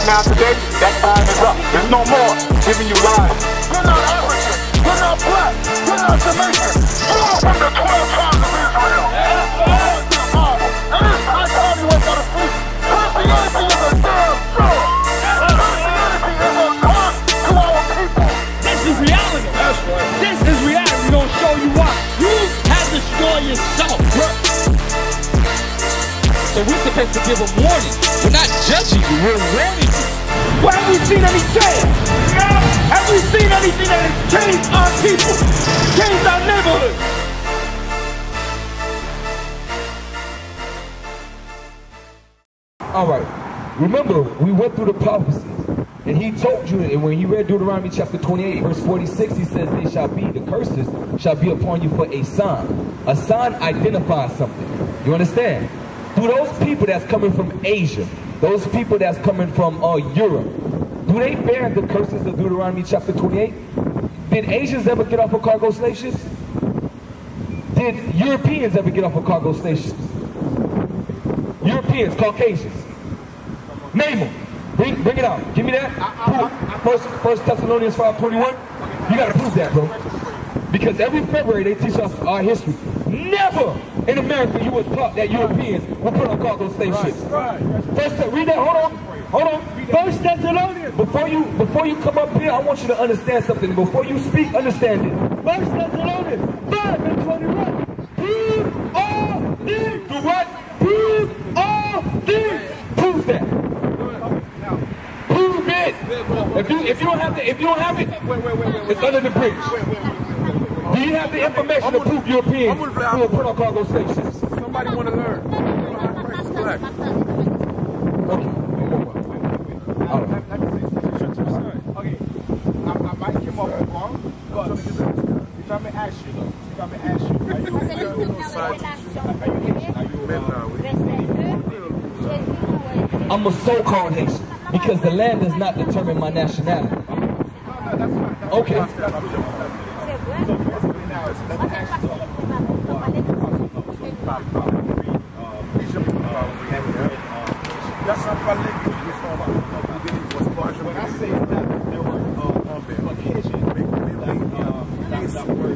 right now today, that time is up. There's no more giving you lies. You're not African. You're not black. You're not Jamaican. You're from the 12 tribes of Israel. And it's high time you went out of sleep. Christianity is a damn joke. Christianity is a taunt to our people. This is reality. That's right. This is reality. We're going to show you why. You have destroyed yourself. So we're supposed to give a warning. We're not judging you, we're warning you. Well, have we seen any change? No. Have we seen anything that has changed our people? Changed our neighborhood? All right. Remember, we went through the prophecies. And he told you, and when he read Deuteronomy chapter 28, verse 46, he says, they shall be, the curses shall be upon you for a sign. A sign identifies something. You understand? Do those people that's coming from Asia, those people that's coming from Europe, do they bear the curses of Deuteronomy chapter 28? Did Asians ever get off of cargo slave ships? Did Europeans ever get off of cargo slave ships? Europeans, Caucasians. Name them. Bring it out. Give me that. First Thessalonians 5:21. You got to prove that, bro. Because every February they teach us our history. Never in America you was taught that Europeans will put on cargo slave ships. First, read that. Hold on. First Thessalonians. Before you come up here, I want you to understand something. Before you speak, understand it. First Thessalonians 5:21. Prove all things. Do what? Prove all things. Prove that. Prove it. If you don't have it, it's under the bridge. Do you have the information to prove Europeans will put on cargo slave ships? Somebody want to learn. Black. Okay. All right. Okay. I might come off wrong, but if I may ask you, I'm a so-called Haitian because the land does not determine my nationality. Okay. When I say that there were Caucasians that were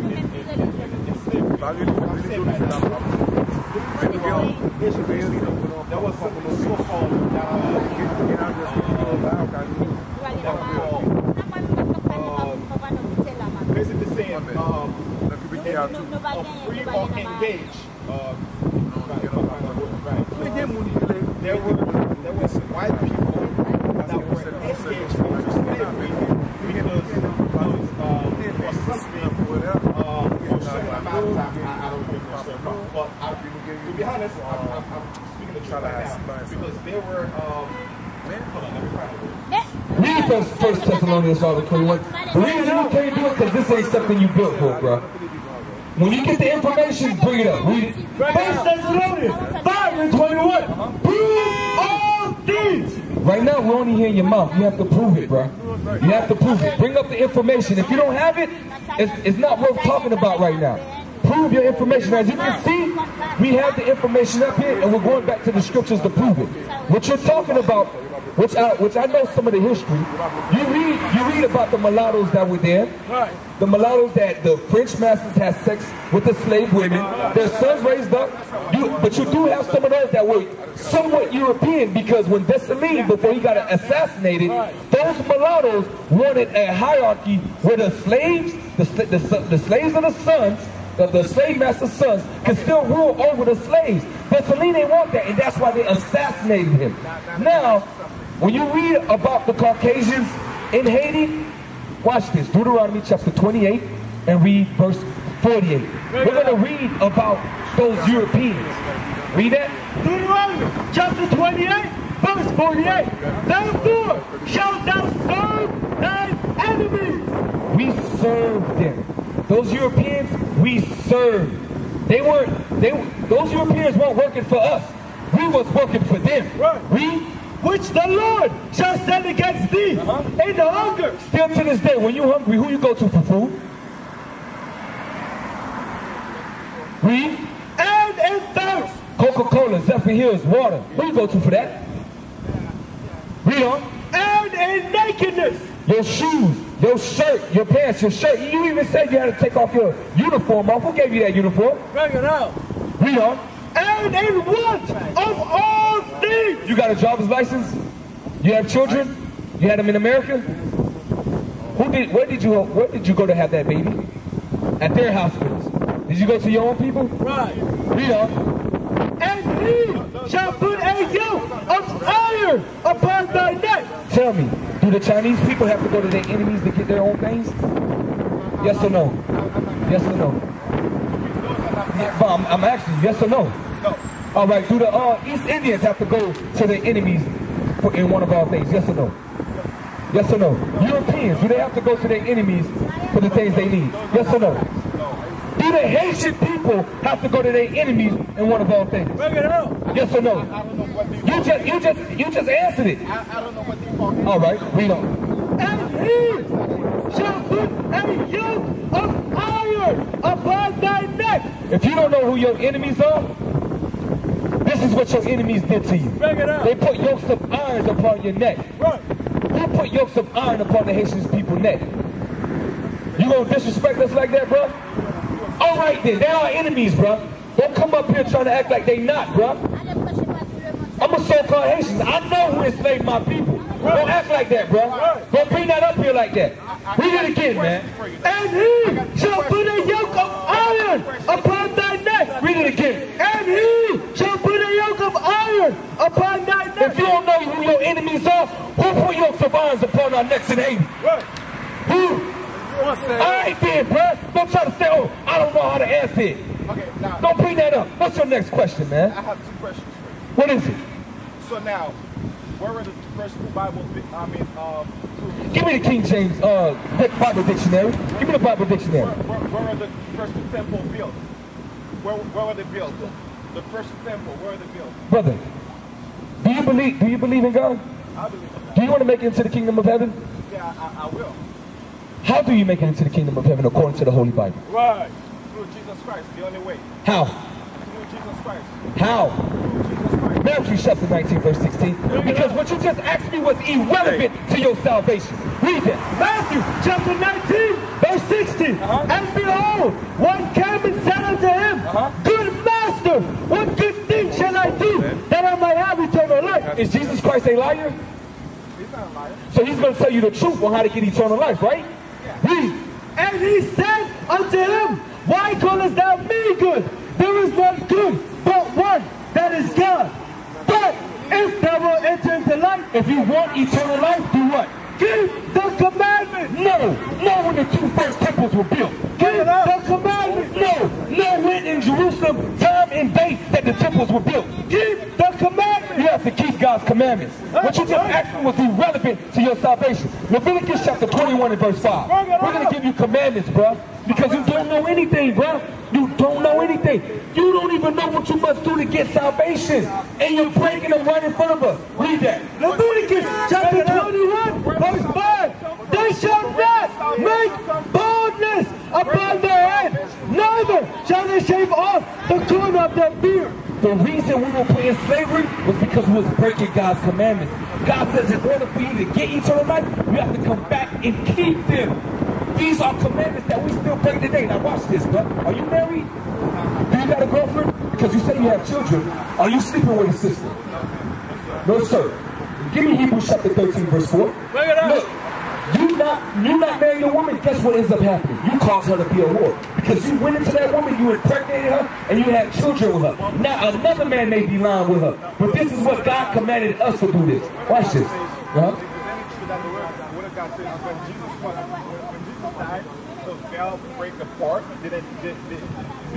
in slavery, there was something so-called basically saying free or engage. There were some white people that were engaged in slavery because for something for a certain amount of time. I don't give a certain amount, but to be honest, I'm speaking the truth right now because there were hold on, let me find it. Read First Thessalonians 5:21. The reason you can't do it because this ain't something you built for, bro. When you get the information, bring it up. Read it. First Thessalonians 5:21. Prove all things. Right now, we're only hearing your mouth. You have to prove it, bro. You have to prove it. Bring up the information. If you don't have it, it's not worth talking about right now. Prove your information. As you can see, we have the information up here, and we're going back to the scriptures to prove it. What you're talking about, which I know some of the history. You read about the mulattoes that were there. The mulattoes that the French masters had sex with the slave women. Their sons raised up. But you do have some of those that were somewhat European because when Dessalines, before he got assassinated, those mulattoes wanted a hierarchy where the slaves, the slaves of the sons, the slave master's sons, could still rule over the slaves. Dessalines didn't want that, and that's why they assassinated him. Now, when you read about the Caucasians in Haiti, watch this, Deuteronomy chapter 28 and read verse 48. We're going to read about those Europeans. Read that. Deuteronomy chapter 28, verse 48. Therefore shalt thou serve thine enemies. We served them. Those Europeans, we served. Those Europeans weren't working for us. We was working for them. Read. Which the Lord shall send against thee in the hunger. Still to this day, when you're hungry, who you go to for food? Read. And in thirst. Coca-Cola, Zephyr Hills, water. Who you go to for that? Read on. And and nakedness. Your shoes, your shirt, your pants, your shirt. You even said you had to take off your uniform off. Who gave you that uniform? Bring it out. Read on. And in want of all things. You got a driver's license? You have children? You had them in America? Where did you go to have that baby? At their hospitals. Did you go to your own people? Right. Read on. And he shall put a yoke of iron upon thy neck. Tell me, do the Chinese people have to go to their enemies to get their own things? Yes or no? Yes or no? Yeah, but I'm asking you, yes or no? No. All right, do the East Indians have to go to their enemies in one of our things? Yes or no? Yes or no? Europeans, do they have to go to their enemies for the things they need? Yes or no? Do the Haitian people have to go to their enemies in one of our things? Bring it out. Yes or no? I don't know what they You just answered it. I don't know what they call. All right, read on. And he shall put a yoke of iron upon thy neck. If you don't know who your enemies are, this is what your enemies did to you. Bring it out. They put yokes of iron upon your neck. Right. Who put yokes of iron upon the Haitian people's neck? You gonna disrespect us like that, bro? All right then, they are enemies, bro. Don't come up here trying to act like they not, bro. I'm a so-called Haitian. I know who enslaved my people. Don't act like that, bro. Don't bring that up here like that. Read it again, man. And he shall put a yoke of iron upon thy neck. Read it again. And he shall put a yoke of iron upon thy neck. If you don't know who your enemies are, who put yokes of iron upon our necks in Haiti? Who? All right then, bro. Don't try to say, oh, I don't know how to answer it. Okay, now Don't bring that up. What's your next question, man? I have 2 questions for you. What is it? So now, where are the first 2 Bibles? Give me the King James Bible dictionary. Give me the Bible dictionary. Where are the first 2 temples built? Where were they built? The first temple, where are they built? Brother, do you believe in God? I believe in that. Do you want to make it into the kingdom of heaven? Yeah, I will. How do you make it into the kingdom of heaven according to the Holy Bible? Right. Through Jesus Christ, the only way. How? Through Jesus Christ. How? Through Jesus Christ. Matthew chapter 19, verse 16. Because what you just asked me was irrelevant to your salvation. Read that. Matthew chapter 19, verse 16. And behold, one came and said unto him, Good master, what good thing shall I do that I might have eternal life? Is Jesus Christ a liar? He's not a liar. So he's going to tell you the truth on how to get eternal life, right? Read. And he said unto him, Why callest thou me good? There is none good but one, that is God. But if thou wilt enter into life, If you want eternal life, do what? keep the commandment. No when the 2 first temples were built. Keep the commandment. No when in Jerusalem, time and date that the temples were built. Keep the commandment. You have to keep God's commandments. What you just asked me was irrelevant to your salvation. Leviticus chapter 21 and verse 5. We're going to give you commandments, bro. Because you don't know anything, bro. You don't know anything. You don't even know what you must do to get salvation. And you're breaking them right in front of us. Read that. Leviticus chapter 21, verse 5. They shall not make baldness upon their head, neither shall they shave off the corner of their beard. The reason we were put in slavery was because we was breaking God's commandments. God says in order for you to get eternal life, you have to come back and keep them. These are commandments that we still break today. Now watch this, bro. Are you married? Do you got a girlfriend? Because you say you have children. Are you sleeping with a sister? No, sir. Give me Hebrews chapter 13, verse 4. Bring it up. Look, you not marrying a woman, guess what ends up happening? You cause her to be a whore. Because you went into that woman, you impregnated her, and you had children with her. Now another man may be lying with her. But this is what God commanded us to do this. Watch this. Is it true that the word of God says when Jesus died, the veil break apart? Did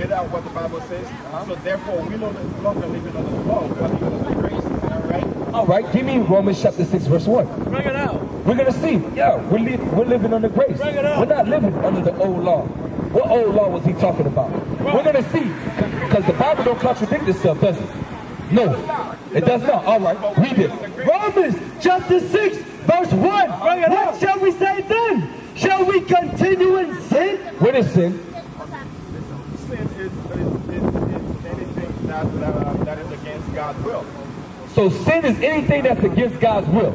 that what the Bible says? So therefore, we no longer living under the law, we are living under grace. Is that right? All right, give me Romans chapter 6, verse 1. Bring it out. We're going to see. Yeah, we're living under grace. Bring it up. We're not living under the old law. What old law was he talking about? We're going to see. Because the Bible don't contradict itself, does it? No, it does not. All right, read it. Romans chapter 6, verse 1. What shall we say then? Shall we continue in sin? What is sin? Sin is anything that is against God's will. So sin is anything that's against God's will.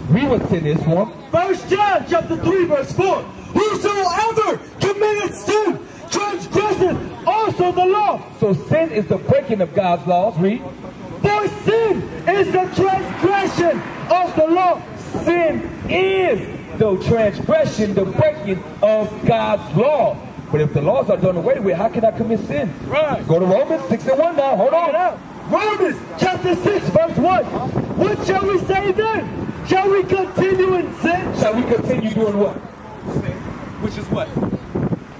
Read what sin is for him. 1 John chapter 3 verse 4. Whosoever committeth sin transgresseth also the law. So sin is the breaking of God's laws. Read. For sin is the transgression of the law. Sin is the transgression, the breaking of God's law. But if the laws are done away with, how can I commit sin? Right. Go to Romans 6:1 now. Hold on. Romans chapter 6 verse 1. What shall we say then? Shall we continue in sin? Shall we continue doing what? Which is what?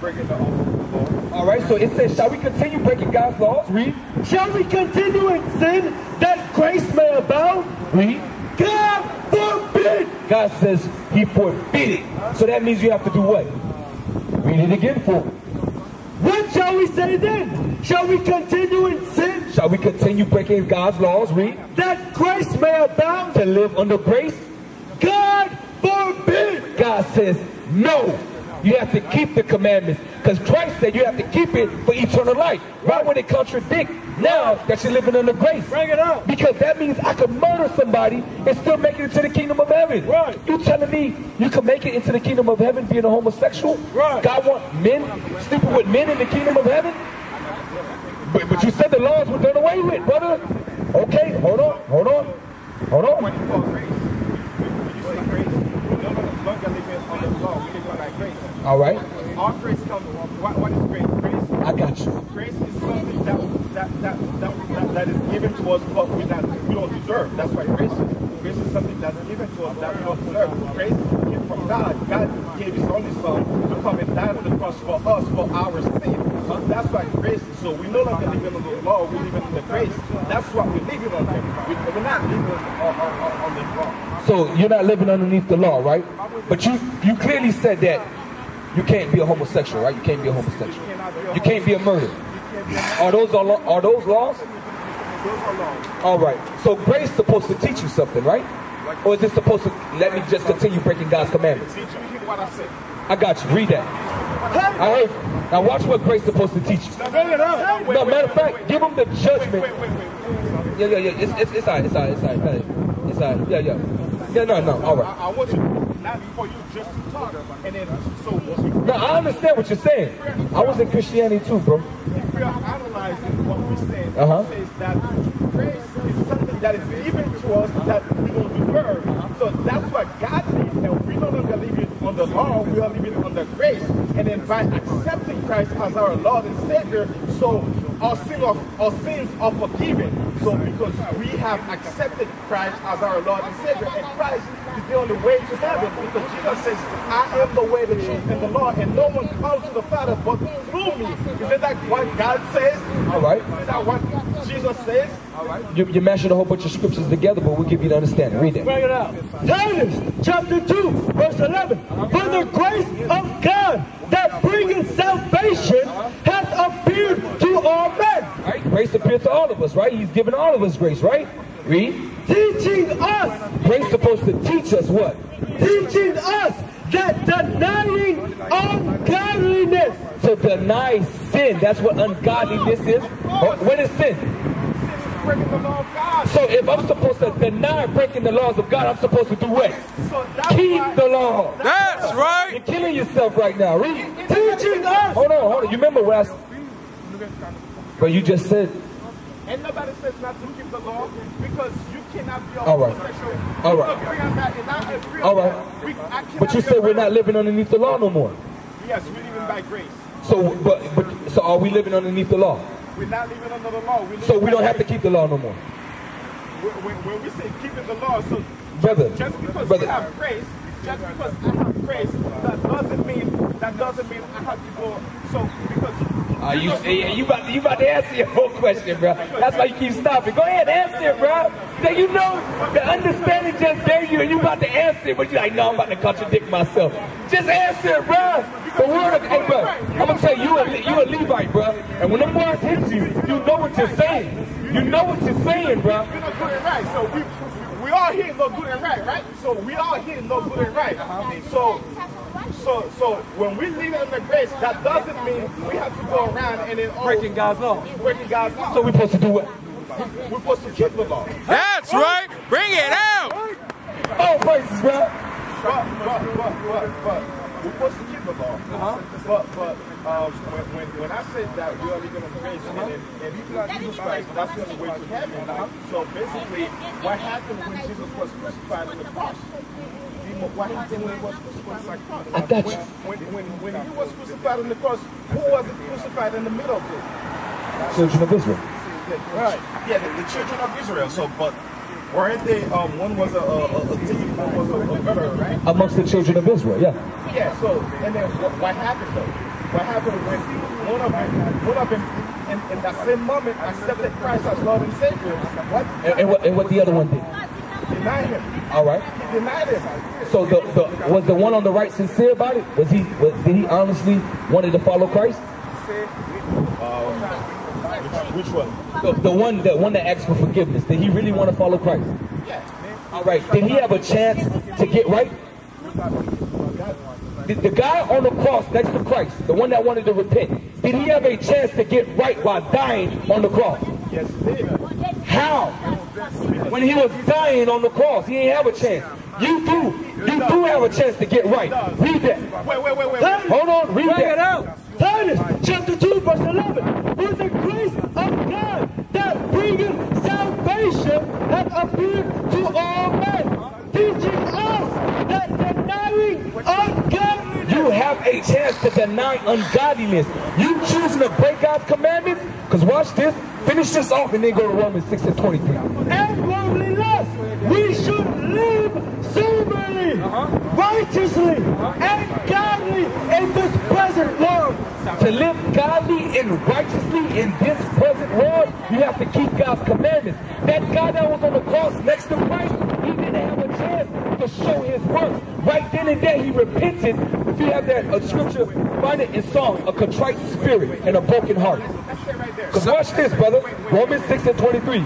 Breaking the law. All right, so it says, shall we continue breaking God's laws? Read. Shall we continue in sin that grace may abound? Read. God forbid. God says he forbid it. So that means you have to do what? Read it again for me. What shall we say then? Shall we continue in sin Shall we continue breaking God's laws? Read. that grace may abound? To live under grace? God forbid. God says no. You have to keep the commandments. Because Christ said you have to keep it for eternal life. Why would it contradict now that you're living under grace? Bring it out. Because that means I could murder somebody and still make it into the kingdom of heaven. Right. You telling me you can make it into the kingdom of heaven being a homosexual? Right. God want men sleeping with men in the kingdom of heaven? But you said the laws were done away with, brother. Okay, hold on. When you call grace, when you say grace, we no longer living under the law, we live under grace. All right. Our grace comes, what is grace? Grace, I got you. grace is something that is given to us, but we don't deserve. That's why grace is. Grace is something that's given to us that we don't deserve. Grace came from God. God gave his only son to come and die on the cross for us, for our sin. So that's why grace is. So we no longer live under the law, we live under grace. That's what we're living under. We're not living on the law. So you're not living underneath the law, right? But you clearly said that you can't be a homosexual, right? You can't be a homosexual. You can't be a murderer. Are those laws? Those are laws. All right. So grace is supposed to teach you something, right? Or is it supposed to let me just continue breaking God's commandments? Did you hear what I said? I got you. Read that. I heard. Now watch what grace is supposed to teach you. No, matter of fact, give them the judgment. Yeah. It's all right. Yeah. No. All right. I want you, not for you just to talk, and then so. No, I understand what you're saying. I was in Christianity too, bro. If we are analyzing what we said, it says that grace is something that is given to us that we don't deserve. So that's what God did, and we no longer living on the law, we are living under grace. And then by accepting Christ as our Lord and Savior, so our sins are forgiven. So because we have accepted Christ as our Lord and Savior, and Christ is the only way to heaven, because Jesus says, I am the way, the truth, and the law, and no one comes to the Father but through me. Isn't that what God says? All right. Is that what Jesus says? All right. You're mashing a whole bunch of scriptures together, but we'll give you the understanding. Read that. Bring it out. Titus chapter 2 verse 11. For the grace of God that bringeth salvation hath appeared to all men. Right? Grace appeared to all of us, right? He's given all of us grace, right? Read. Teaching us. Grace supposed to teach us what? Teaching us that denying ungodliness. To deny sin. That's what ungodliness is. What is sin? Breaking the law of God. So if I'm supposed to deny breaking the laws of God, I'm supposed to do what? So Keep the law. That's right. You're killing yourself right now. Read. Teaching us. Hold on. You remember what I said? But you just said. And nobody says not to keep the law, because you cannot be a All right. homosexual. All right. We agree on that, and I agree All on right. that. I cannot But you be said a we're not living underneath the law no more. Yes, we're living by grace. So, so are we living underneath the law? We're not living under the law. So we don't have to keep the law no more. When we say keeping the law, so Brother, just because we have grace, just because I have grace, that doesn't mean I have to go. So because you about to answer your whole question, bro. That's why you keep stopping. Go ahead, answer it, bro. Then you know the understanding just gave you, and you about to answer it, but you're like, no, I'm about to contradict myself. Just answer it, bro. The word of, hey, bro, I'm gonna tell you, you a Levite, bro. And when them words hit you, you know what you're saying. You know what you're saying, bro. you know good and right. So we all here know good and right? So we all here know good and right. So when we live in the grace, that doesn't mean we have to go around and then Breaking God's law. breaking God's law. So we're supposed to do what? We're supposed to keep the law. That's right. Bring it out. All praises, bro. But we're supposed to keep the law. But when I said that we are living on grace and you got Jesus Christ, that's the only way to heaven. So basically, what happened when Jesus was crucified on the cross? What happened when he was crucified? I got you. When he was crucified on the cross, who was crucified in the middle of it? Children of Israel. Right. Yeah, the children of Israel. So, but weren't they? One was a thief, one was a murderer, right? Amongst the children of Israel, yeah. Yeah. So, and then what happened though? What happened when one of them in that same moment accepted Christ as Lord and Savior? What? And what the other one did? Denied him. All right. He denied him. So was the one on the right sincere about it? Did he honestly wanted to follow Christ? Which one? The one that asked for forgiveness. Did he really want to follow Christ? Yeah. All right. Did he have a chance to get right? The guy on the cross next to Christ, the one that wanted to repent, did he have a chance to get right while dying on the cross? Yes, he did. How? When he was dying on the cross, he didn't have a chance. You do have a chance to get right. Read that. Wait. Hold on, read that. Titus chapter 2 verse 11. For the grace of God that bringeth salvation hath appeared to all men, teaching us that denying ungodliness. You have a chance to deny ungodliness. You choosing to break God's commandments? Because watch this. Finish this off and then go to Romans 6:23. And worldly lust, we should live soberly, righteously, and godly in this present world. To live godly and righteously in this present world, you have to keep God's commandments. That guy that was on the cross next to Christ, he didn't have a chance to show his works. Right then and there, he repented. If you have that scripture, find it in Psalms, a contrite spirit and a broken heart. Because watch this, brother. Romans 6:23.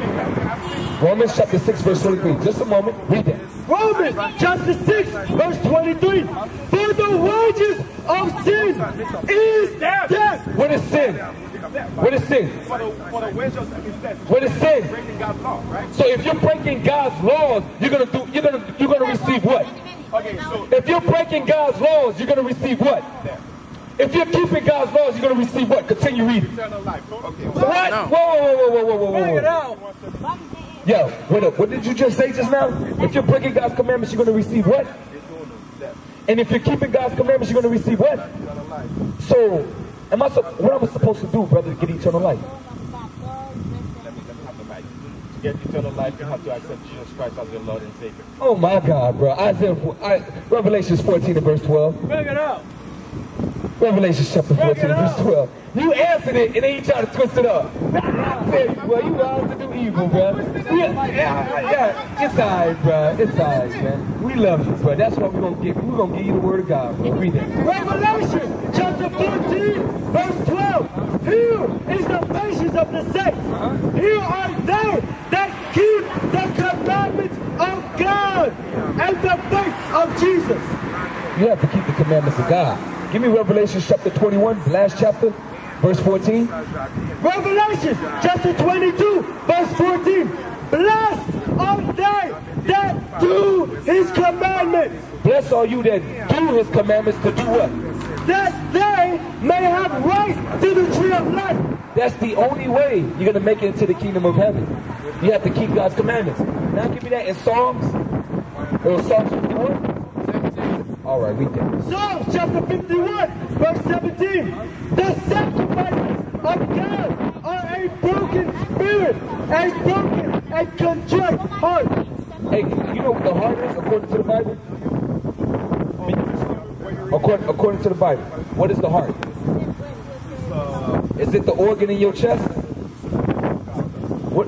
Romans chapter 6, verse 23. Just a moment. Read that. Romans chapter 6 verse 23. For the wages of sin is death. What is sin? What is sin? For the wages of sin is death. What is sin? Breaking God's law, right? So if you're breaking God's laws, you're gonna receive what? Okay, so If you're breaking God's laws, you're gonna receive what? If you're keeping God's laws, you're gonna receive what? Continue reading. eternal life. Okay. What? Whoa. Yo, wait up. What did you just say just now? If you're breaking God's commandments, you're gonna receive what? And if you're keeping God's commandments, you're gonna receive what? So, what am I supposed to do, brother, to get eternal life? Let me have the mic. To get eternal life, you have to accept Jesus Christ as your Lord and Savior. Oh my God, bro. Revelations 14 and verse 12. Bring it out. Revelation chapter 14 and verse 12. You answered it and then you try to twist it up. I tell you, bro, you know to do evil, bro. Yeah, it's alright, bro. It's alright, man. We love you, bro. That's what we're gonna give you the word of God, bro. Read that. Revelation chapter 14 verse 12. Here is the patience of the saints. Here are they that keep the commandments of God and the faith of Jesus. You have to keep the commandments of God. Give me Revelation chapter 21, last chapter, verse 14. Revelation chapter 22 verse 14. Blessed are they that do his commandments. Blessed are you that do his commandments to do what? That they may have right to the tree of life. That's the only way you're going to make it into the kingdom of heaven. You have to keep God's commandments. Now give me that in Psalms. Or Psalms 51. All right, read that. Psalms chapter 51 verse 17. The sacrifices of God are a broken spirit, a broken and contrite heart. Hey, you know what the heart is according to the Bible? According to the Bible, what is the heart? Is it the organ in your chest? What?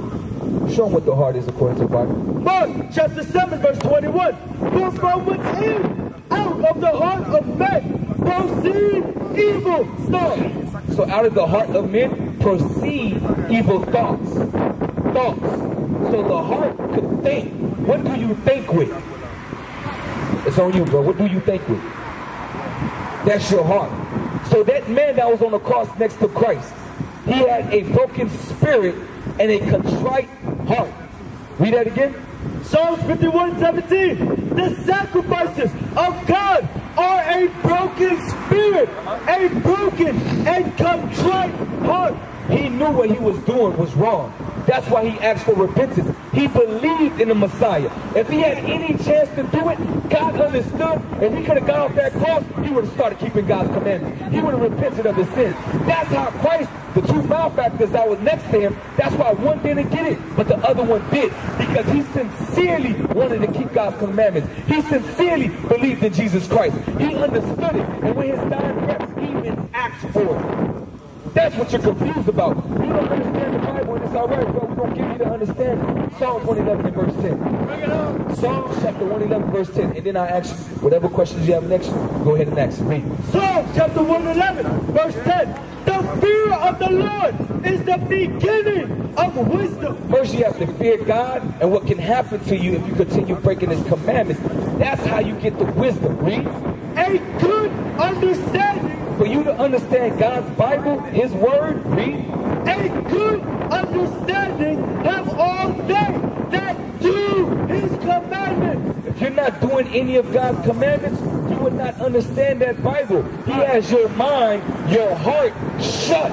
Show them what the heart is according to the Bible. Mark chapter 7 verse 21. For from within, out of the heart of men, proceed evil thoughts. So out of the heart of men proceed evil thoughts. So the heart could think. What do you think with? It's on you, bro. What do you think with? That's your heart. So that man that was on the cross next to Christ, he had a broken spirit and a contrite heart. Read that again. Psalms 51:17. The sacrifices of God are a broken spirit, a broken and contrite heart. He knew what he was doing was wrong. That's why he asked for repentance. He believed in the Messiah. If he had any chance to do it, God understood. If he could have got off that cross, he would have started keeping God's commandments. He would have repented of his sins. That's how Christ, the two malefactors that was next to him, that's why one didn't get it, but the other one did. Because he sincerely wanted to keep God's commandments. He sincerely believed in Jesus Christ. He understood it. And when his dying breath, he even asked for it. That's what you're confused about. You don't understand the Bible, and it's all right, bro. We're going to give you the understanding. Psalms 111 and verse 10. Psalms chapter 111 verse 10. And then I ask you, whatever questions you have next, go ahead and ask me. Psalms chapter 111 verse 10. The fear of the Lord is the beginning of wisdom. First you have to fear God and what can happen to you if you continue breaking his commandments. That's how you get the wisdom. Read. A good understanding. For you to understand God's Bible, his word, read. A good understanding have all they that do his commandments. If you're not doing any of God's commandments, you would not understand that Bible. He has your mind, your heart shut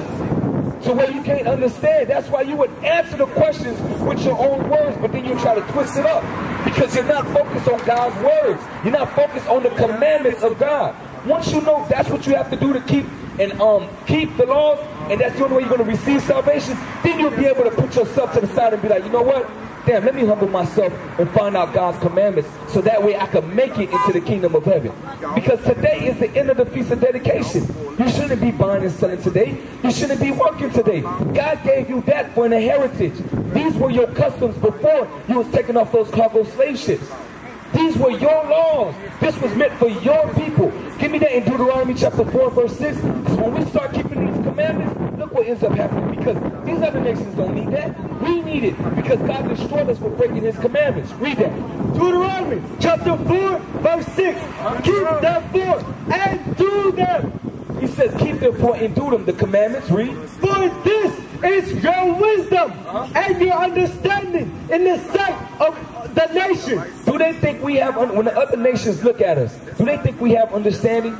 to where you can't understand. That's why you would answer the questions with your own words, but then you try to twist it up because you're not focused on God's words. You're not focused on the commandments of God. Once you know that's what you have to do to keep the laws, and that's the only way you're going to receive salvation, then you'll be able to put yourself to the side and be like, you know what? Damn, let me humble myself and find out God's commandments so that way I can make it into the kingdom of heaven. Because today is the end of the Feast of Dedication. You shouldn't be buying and selling today. You shouldn't be working today. God gave you that for an heritage. These were your customs before you was taking off those cargo slave ships. These were your laws. This was meant for your people. Give me that in Deuteronomy chapter 4 verse 6. Because when we start keeping these commandments, look what ends up happening. Because these other nations don't need that. We need it. Because God destroyed us for breaking his commandments. Read that. Deuteronomy chapter 4 verse 6. Keep therefore and do them. He says keep therefore and do them. The commandments. Read. For this is your wisdom and your understanding in the sight of the nations. Do they think we have, when the other nations look at us, do they think we have understanding?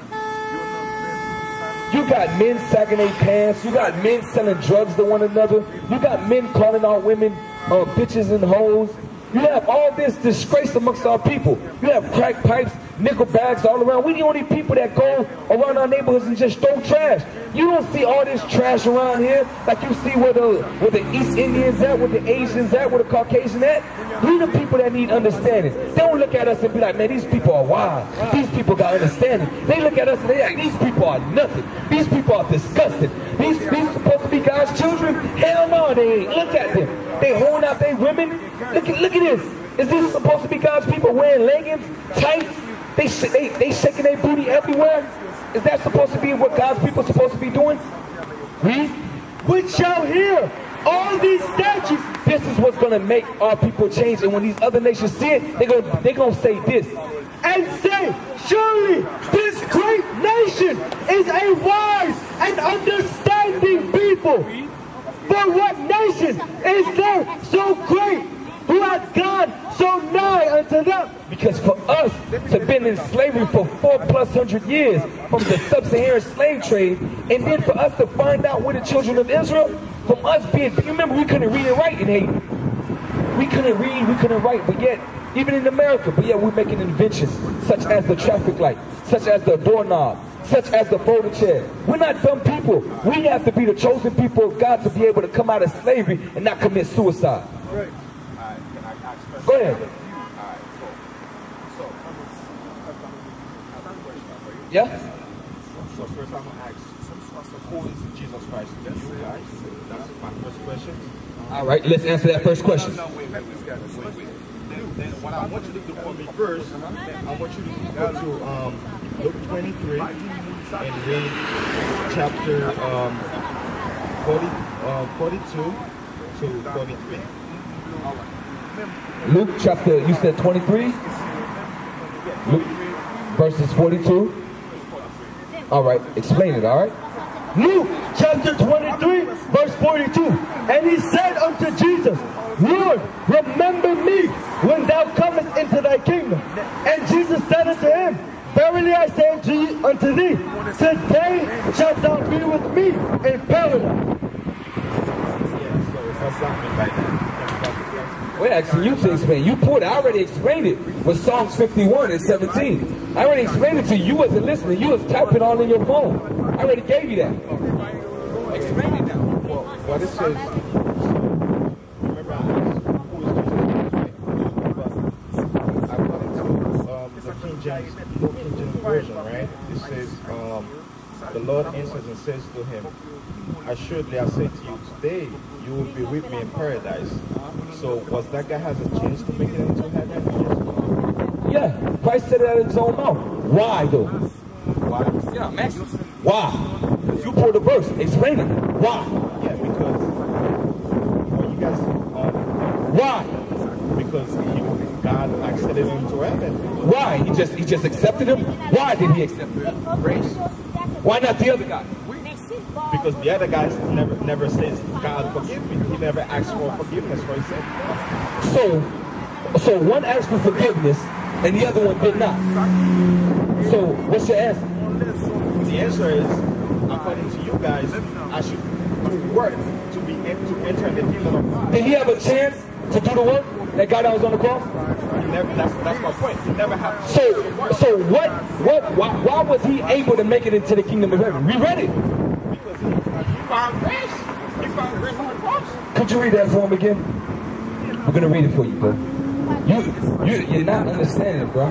You got men sagging their pants. You got men selling drugs to one another. You got men calling out women bitches and hoes. You have all this disgrace amongst our people. You have crack pipes, nickel bags all around. We the only people that go around our neighborhoods and just throw trash. You don't see all this trash around here like you see where the East Indians at, where the Asians at, where the Caucasians at. We the people that need understanding. They don't look at us and be like, man, these people are wild. These people got understanding. They look at us and they like, these people are nothing. These people are disgusting. These supposed to be God's children? Hell no, they ain't. Look at them. They holding out their women. Look at this. Is this supposed to be God's people wearing leggings, tights? They shaking their booty everywhere? Is that supposed to be what God's people are supposed to be doing? Read. Which shall hear all these statutes. This is what's going to make our people change. And when these other nations see it, they're going to say this. And say, surely this great nation is a wise and understanding people. For what nation is there so great, who has God so nigh unto them? Because for us to have been in slavery for 400+ years from the sub-Saharan slave trade, and then for us to find out we're the children of Israel, from us being, you remember we couldn't read and write in Haiti. We couldn't read, we couldn't write, but yet, even in America, but yet we're making inventions, such as the traffic light, such as the doorknob, such as the folding chair. We're not dumb people. We have to be the chosen people of God to be able to come out of slavery and not commit suicide. Right. Go ahead. Yeah? So first I'm going to ask, who is Jesus Christ to you guys? That's my first question. All right, let's answer that first question. Then what I want you to do for me first, I want you to go to Luke 23 and read chapter 42 to 43. Luke chapter, you said 23? Luke, verses 42? All right, explain it, all right? Luke chapter 23, verse 42. 42. And he said unto Jesus, Lord, remember me when thou comest into thy kingdom. And Jesus said unto him, verily I say unto thee, today shalt thou be with me in paradise. We're asking you to explain. You put, I already explained it with Psalms 51 and 17. I already explained it to you. You wasn't listening. You was typing all in your phone. I already gave you that. Explain it now. Well, what it says, remember I asked who is Jesus? According to the King James Version, right? It says, the Lord answers and says to him, assuredly I say to you, today you will be with me in paradise. So was that guy has a chance to make it into heaven? Yeah, Christ said it out of his own mouth. Why though? Why? Yeah, Max. Why? You pulled the verse. Explain it. Why? Yeah, because when you guys why? Because God accepted him into heaven. Why? He just accepted him? Why did he accept him? Grace. Why not the other guy? Because the other guy never says, God forgive me. He never asked for forgiveness for his sin. So one asked for forgiveness and the other one did not. So what's your answer? The answer is, according to you guys, I should do work to enter the kingdom of God. Did he have a chance to do the work? That guy that was on the cross? That's my point. He never had. So why was he able to make it into the kingdom of heaven? We read it. Because he found grace. He found grace on the cross. Could you read that for him again? I'm gonna read it for you, bro. You're not understanding it, bro.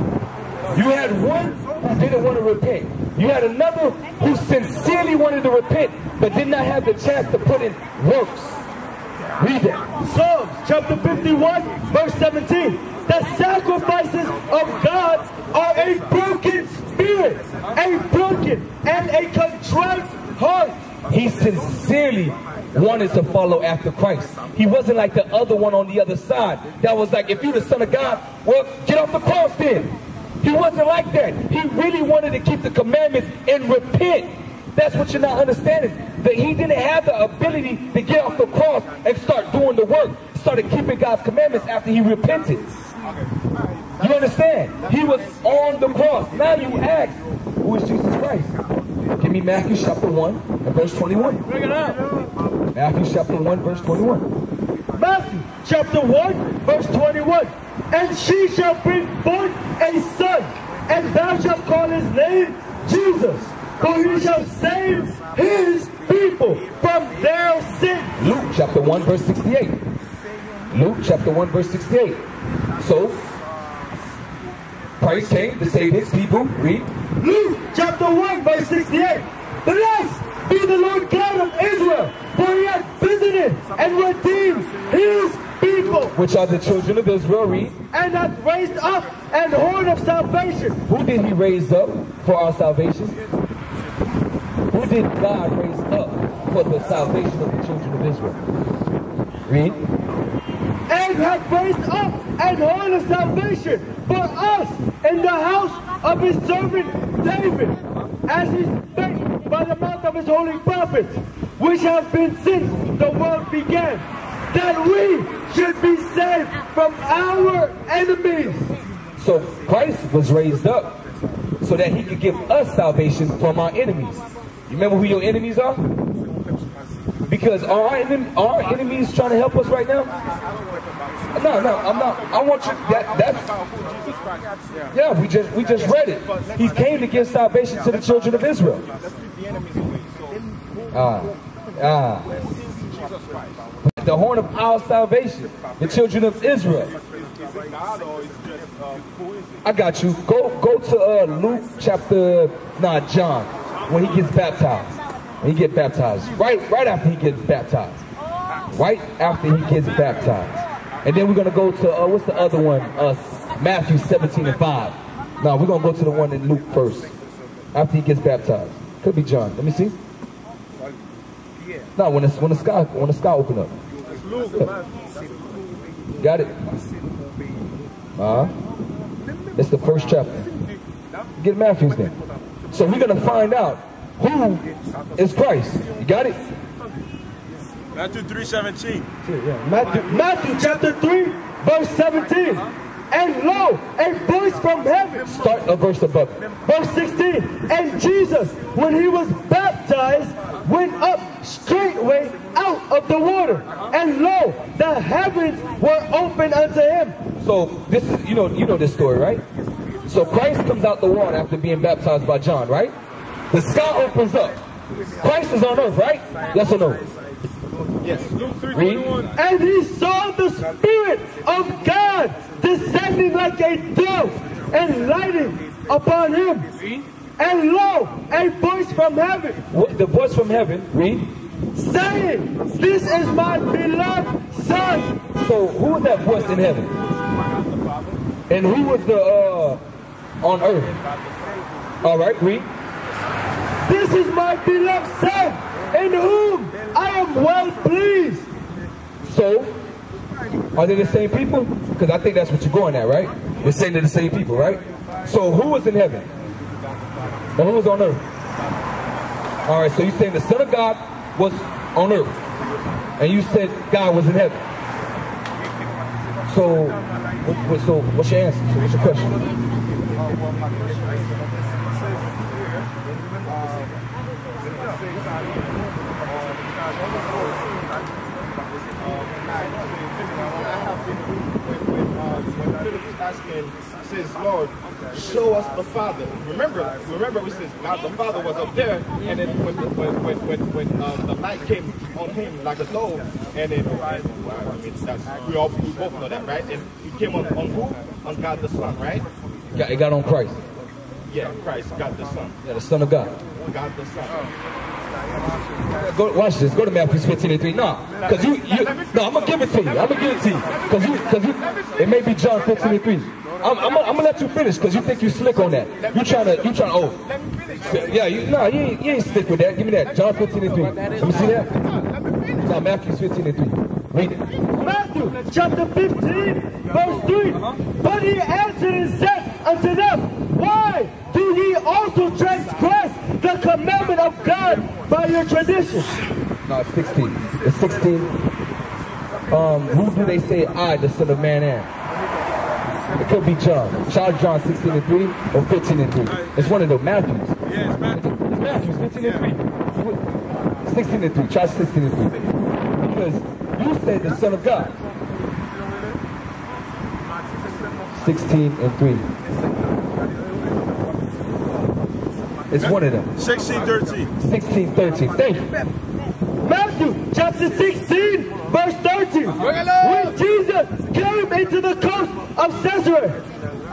You had one who didn't want to repent. You had another who sincerely wanted to repent, but did not have the chance to put in works. Read that. Psalms chapter 51, verse 17. The sacrifices of God are a broken spirit, a broken and a contrite heart. He sincerely wanted to follow after Christ. He wasn't like the other one on the other side. That was like, if you're the Son of God, well, get off the cross then. He wasn't like that. He really wanted to keep the commandments and repent. That's what you're not understanding. That he didn't have the ability to get off the cross and start doing the work. Started keeping God's commandments after he repented. You understand? He was on the cross. Now you ask, who is Jesus Christ? Give me Matthew chapter 1 and verse 21. Bring it out. Matthew chapter 1 verse 21. Matthew chapter 1, verse 21. And she shall bring forth a son, and thou shalt call his name Jesus. For he shall save his people from their sins. Luke chapter 1 verse 68. Luke chapter 1 verse 68. So, Christ came to save his people. Read. Luke chapter 1 verse 68. Blessed be the Lord God of Israel, for he hath visited and redeemed his people. Which are the children of Israel. Read. And hath raised up an horn of salvation. Who did he raise up for our salvation? Who did God raise up for the salvation of the children of Israel? Read. And hath raised up an horn of salvation for us in the house of his servant David, as he spake by the mouth of his holy prophets, which have been since the world began, that we should be saved from our enemies. So Christ was raised up so that he could give us salvation from our enemies. You remember who your enemies are? Because are our enemies trying to help us right now? No, I'm not. I want you. That's. Yeah, we just read it. He came to give salvation to the children of Israel. The horn of our salvation, the children of Israel. I got you. Go to Luke chapter, John, when he gets baptized. When he gets baptized. Right after he gets baptized. Right after he gets baptized. And then we're going to go to, what's the other one? Matthew 17 and 5. No, we're going to go to the one in Luke first. After he gets baptized. Could be John. Let me see. No, when the sky open up. Got it? It's the first chapter. Get Matthew's then. So we're going to find out who is Christ. You got it? Matthew 3:17. Matthew chapter 3, verse 17. And lo, a voice from heaven. Start a verse above. Verse 16. And Jesus, when he was baptized, went up straightway out of the water. And lo, the heavens were opened unto him. So this is, you know this story, right? So Christ comes out the water after being baptized by John, right? The sky opens up. Christ is on earth, right? Yes or no? Yes. Luke 3:21. And he saw the Spirit of God descending like a dove and lighting upon him. And lo, a voice from heaven. The voice from heaven, read. Saying, this is my beloved Son. So who was that voice in heaven? And who was the on earth? All right, read. This is my beloved Son, in whom I am well pleased. So, are they the same people? Because I think that's what you're going at, right? You're saying they're the same people, right? So who was in heaven? And who was on earth? All right, so you're saying the Son of God was on earth. And you said God was in heaven. So what's your answer? So what's your question? Asking, says, Lord, show us the Father. Remember we says God the Father was up there, and then when the light came on him like a dove, and then we both know that, right? And he came on who? On God the Son, right? It got on Christ. Yeah, Christ, God the Son. Yeah, the Son of God. God the Son. Go, watch this. Go to Matthew 15:3. No, because no, I'm gonna give it to you. I'm gonna give it to you. Because it may be John 15:3. I'm gonna let you finish because you think you slick on that. You trying to. Oh, yeah. You ain't slick with that. Give me that. John 15:3. Let me see that. No, Matthew 15:3. Read it. Matthew chapter 15, verse 3. But he answered and said unto them, why do ye also transgress the commandment of God by your tradition? No, it's 16. It's 16. Who do they say I, the Son of Man, am? It could be John. Child John 16:3 or 15:3. It's one of the Matthews. Yeah, it's Matthew. It's Matthews 15:3. 16:3. Try 16:3. Because you said the Son of God. 16:3. It's one of them. 16:13. 16:13. Thank you. Matthew chapter 16, verse 13. When Jesus came into the coast of Caesarea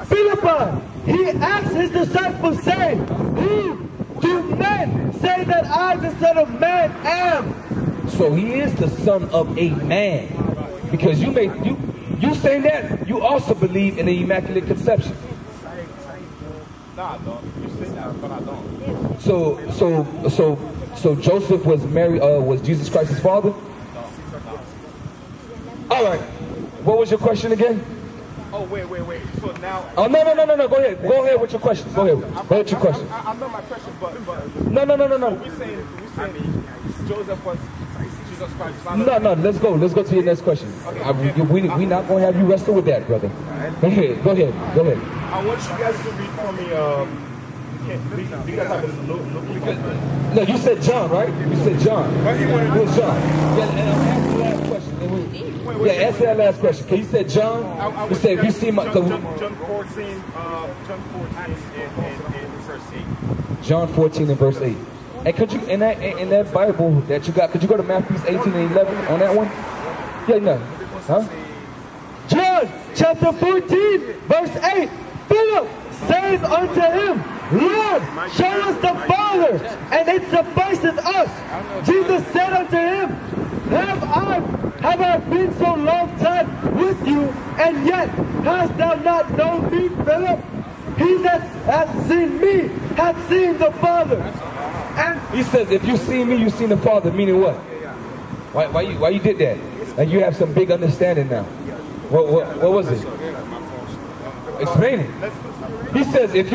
Philippi, he asked his disciples, saying, who do men say that I, the Son of Man, am? So he is the Son of a man. Because you saying that, you also believe in the Immaculate Conception. No, I don't. You say that, but I don't. So Joseph was was Jesus Christ's father? All right. What was your question again? Oh, wait. So now... Oh, no. Go ahead. Go ahead with your question. Go ahead with your question. I know my question, but... No. We saying Joseph was Jesus Christ's father? No. Let's go to your next question. We're not going to have you wrestle with that, brother. Go ahead. I want you guys to read for me... you guys have a look. No, you said John, right? You said John. It was John. Yeah, and I'm asking the last question. Answer that last question. Because you said John. You said, if you see my... John 14 and verse 8. John 14 and verse 8. And could you, in that Bible that you got, could you go to Matthew 18 and 11 on that one? Yeah, no. Huh? John chapter 14, verse 8. Philip saith unto him, Lord, show us the Father, and it sufficeth us. Jesus said unto him, Have I been so long time with you, and yet hast thou not known me, Philip? He that hath seen me hath seen the Father. And he says, if you see me, you seen the Father. Meaning what? Why you did that? Like you have some big understanding now. What was it? Explain it. He says if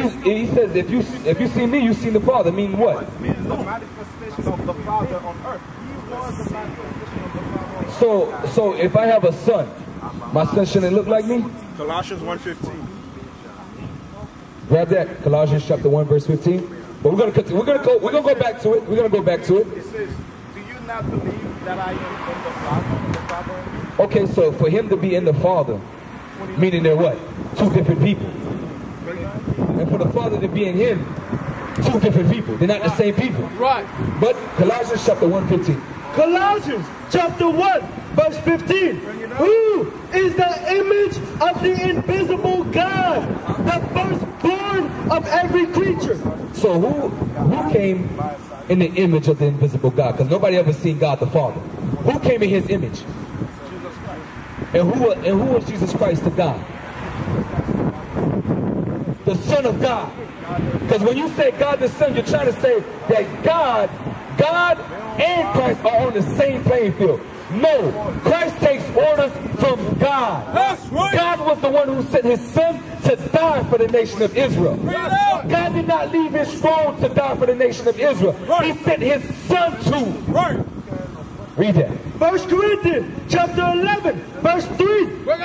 you see me, you see the Father. Mean what? It means the manifestation of the Father on earth. He was the manifestation of the Father on earth. So if I have a son, my son shouldn't look like me? Colossians 1:15. Grab that, Colossians chapter 1, verse 15. But we're gonna go back to it. We're gonna go back to it. It says, do you not believe that I am in the Father and the Father in me? Okay, so for him to be in the Father, meaning they're what? Two different people. And for the Father to be in him, two different people. They're not the same people. Right. But Colossians chapter 1:15. Colossians chapter 1 verse 15. Who is the image of the invisible God, the firstborn of every creature? So who came in the image of the invisible God? Because nobody ever seen God the Father. Who came in his image? And who was Jesus Christ to God? The Son of God. Because when you say God the Son, you're trying to say that God and Christ are on the same playing field. No, Christ takes orders from God. That's right. God was the one who sent his son to die for the nation of Israel. God did not leave his throne to die for the nation of Israel. He sent his son to. Right. Read that. 1 Corinthians chapter 11 verse 3. But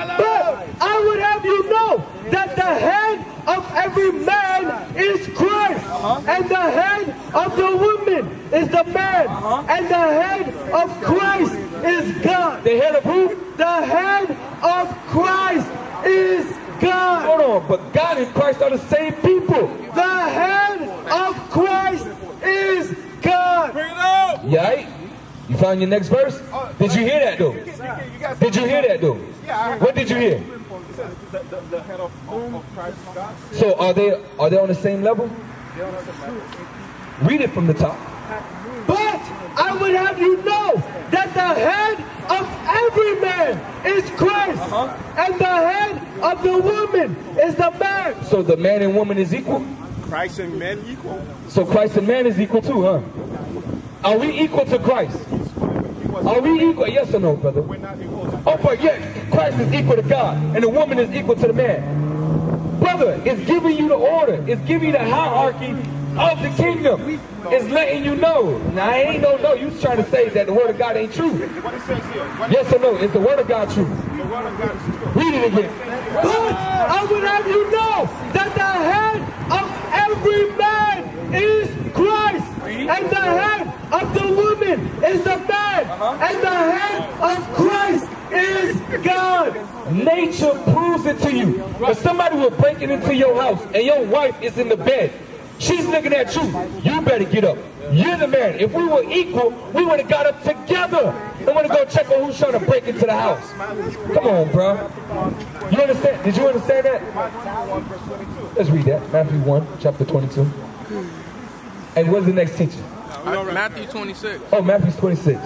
I would have you know that the head of every man is Christ, and the head of the woman is the man, and the head of Christ is God. The head of who? The head of Christ is God. Hold on, but God and Christ are the same people. The head of Christ is God. Bring it out. Yeah. You found your next verse? Did you hear that though? Did you hear that though? What did you hear? The head of Christ is God. So are they on the same level? Read it from the top. But I would have you know that the head of every man is Christ, and the head of the woman is the man. So the man and woman is equal? Christ and men equal. So Christ and man is equal too, huh? Are we equal to Christ? Are we equal? Yes or no, brother? We're not equal to Oh, but yeah, Christ is equal to God, and the woman is equal to the man. Brother, it's giving you the order. It's giving you the hierarchy of the kingdom. It's letting you know. Now, I ain't no, you trying to say that the word of God ain't true. what it says here. Yes or no? Is the word of God true? The word of God is true. Read it again. But I would have you know that the head of every man is Christ, and the head of the woman is the man, and the head of Christ is God. Nature proves it to you. If somebody was breaking into your house and your wife is in the bed, she's looking at you. You better get up. You're the man. If we were equal, we would have got up together and would have go check on who's trying to break into the house. Come on, bro. You understand? Did you understand that? Let's read that. Matthew 1, chapter 22. And what's the next teaching? Matthew 26. Oh, Matthew 26.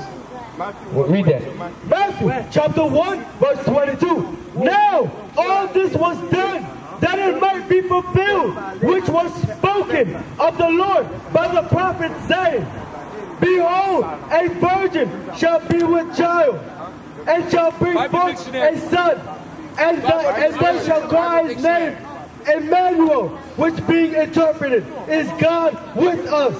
Well, read that. Matthew chapter 1 verse 22. Now all this was done that it might be fulfilled, which was spoken of the Lord by the prophet, saying, Behold, a virgin shall be with child, and shall bring forth a son, and they shall call his name Emmanuel, which being interpreted is God with us.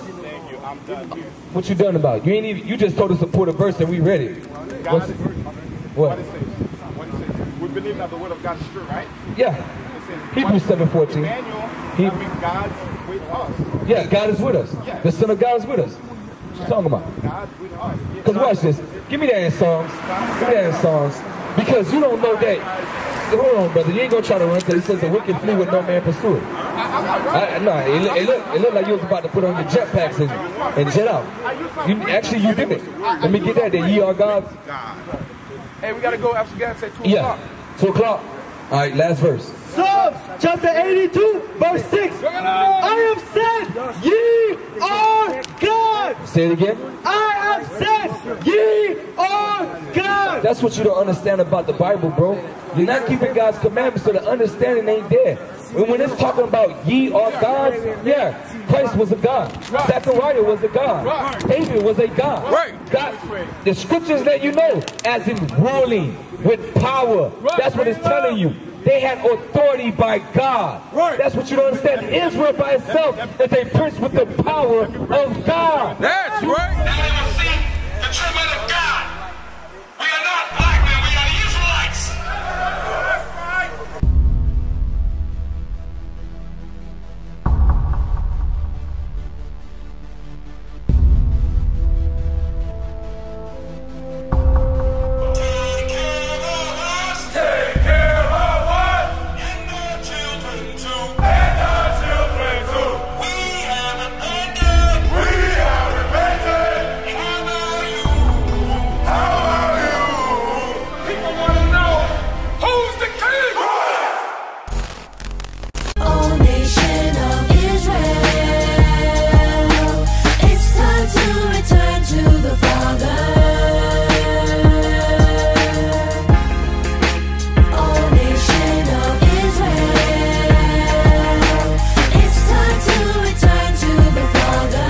What you done about it? You ain't even, you just told us to put a verse and we read it. What's it? What? What it says. We believe that the word of God is true, right? Yeah. Hebrews 7:14. Emmanuel, that means God with us. Yeah, God is with us. The Son of God is with us. What you talking about? God with us. Because watch this. Give me that in Psalms. Give me that in Psalms. Because you don't know that. Hold on, brother. You ain't going to try to run because it says the wicked flee with no man pursue it. No, it looked like you was about to put on your jetpacks and jet out. Actually, you didn't. Let me get that. That ye are gods. Hey, we got to go after God say 2 o'clock. Yeah. 2 o'clock. All right, last verse. Psalms chapter 82 verse 6. I have said, ye are God. Say it again. I have said, ye are God. That's what you don't understand about the Bible, bro. You're not keeping God's commandments, so the understanding ain't there. And when it's talking about ye are gods, yeah, Christ was a God. Zechariah was a God. David was a God. God. The scriptures let you know, as in ruling with power. That's what it's telling you. They had authority by God. Right. That's what you don't understand. Israel by itself is a prince with the power of God. That's right. Now they will see the true men of God. We are not black men, we are the Israelites. Take care of us. And our children too. And our children too. We have repented. How are you? People want to know, who's the king? Oh, nation of Israel, it's time to return to the Father. Oh, nation of Israel, it's time to return to the Father.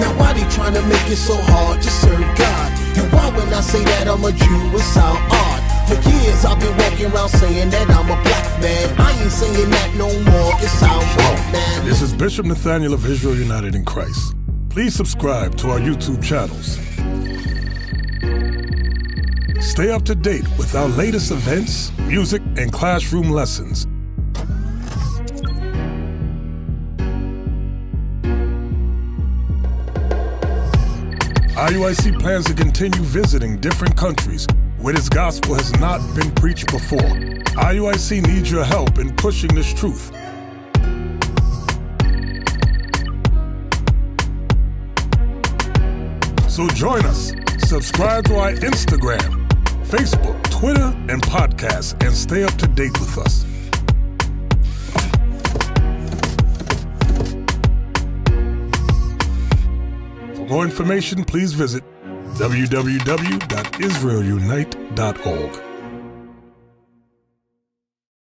Now why they trying to make it so hard to serve God? And why when I say that I'm a Jew it sound odd? For years I've been walking around saying that I'm a black man. I ain't saying that no more, it sounds wrong, man. This is Bishop Nathaniel of Israel United in Christ. Please subscribe to our YouTube channels. Stay up to date with our latest events, music, and classroom lessons. IUIC plans to continue visiting different countries where this gospel has not been preached before. IUIC needs your help in pushing this truth. So join us. Subscribe to our Instagram, Facebook, Twitter, and podcasts, and stay up to date with us. For more information, please visit www.israelunite.org.